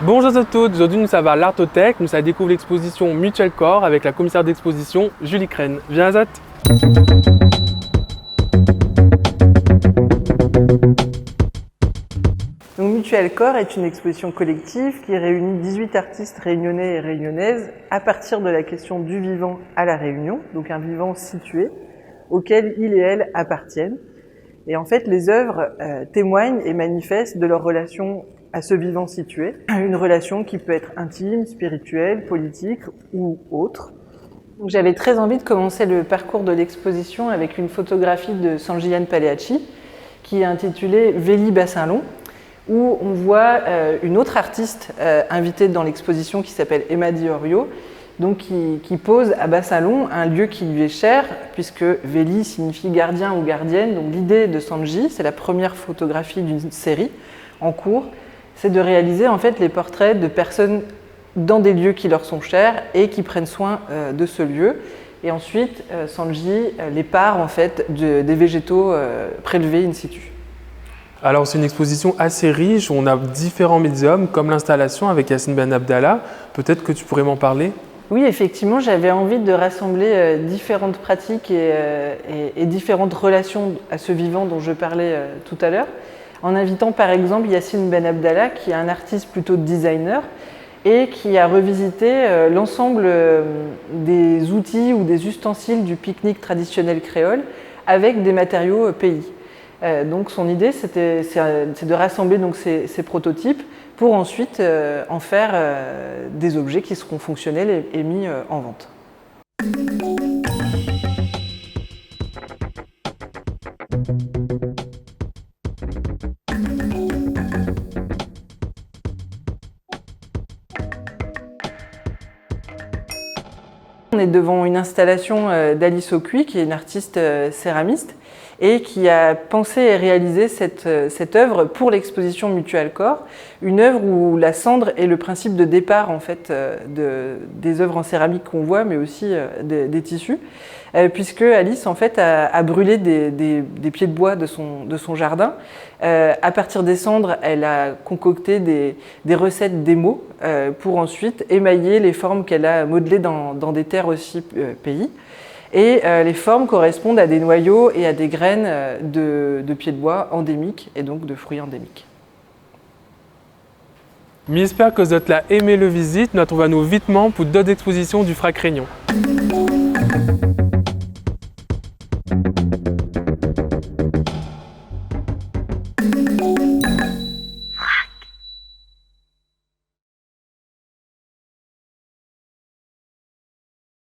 Bonjour à tous, aujourd'hui nous sommes à l'Artothèque, nous allons découvrir l'exposition Mutual Corps avec la commissaire d'exposition Julie Crène. Viens Azat. Donc, Mutual Corps est une exposition collective qui réunit 18 artistes réunionnais et réunionnaises à partir de la question du vivant à la Réunion, donc un vivant situé auquel il et elle appartiennent. Et en fait, les œuvres témoignent et manifestent de leur relation à ce vivant situé, une relation qui peut être intime, spirituelle, politique ou autre. J'avais très envie de commencer le parcours de l'exposition avec une photographie de Sanjiyan Paleacci qui est intitulée Véli Bassin-Long, où on voit une autre artiste invitée dans l'exposition qui s'appelle Emma Diorio, donc qui pose à Bassin-Long, un lieu qui lui est cher, puisque Véli signifie gardien ou gardienne. Donc l'idée de Sanji, c'est la première photographie d'une série en cours, c'est de réaliser en fait les portraits de personnes dans des lieux qui leur sont chers et qui prennent soin de ce lieu. Et ensuite, Sanji les part en fait des végétaux prélevés in situ. Alors c'est une exposition assez riche, on a différents médiums comme l'installation avec Yassine Ben Abdallah. Peut-être que tu pourrais m'en parler? Oui, effectivement, j'avais envie de rassembler différentes pratiques et différentes relations à ce vivant dont je parlais tout à l'heure, en invitant par exemple Yassine Ben Abdallah, qui est un artiste plutôt designer et qui a revisité l'ensemble des outils ou des ustensiles du pique-nique traditionnel créole avec des matériaux pays. Donc son idée, c'est de rassembler donc ces prototypes pour ensuite en faire des objets qui seront fonctionnels et mis en vente. On est devant une installation d'Alice Aucuy, qui est une artiste céramiste, et qui a pensé et réalisé cette œuvre pour l'exposition Mutual Corps, une œuvre où la cendre est le principe de départ en fait, des œuvres en céramique qu'on voit, mais aussi des tissus, puisque Alice en fait, a brûlé des pieds de bois de son jardin. À partir des cendres, elle a concocté des recettes d'émaux pour ensuite émailler les formes qu'elle a modelées dans des terres aussi pays. Et les formes correspondent à des noyaux et à des graines de pieds de bois endémiques et donc de fruits endémiques. J'espère que vous avez aimé le visite. Nous retrouvons vitement pour d'autres expositions du FRAC Réunion.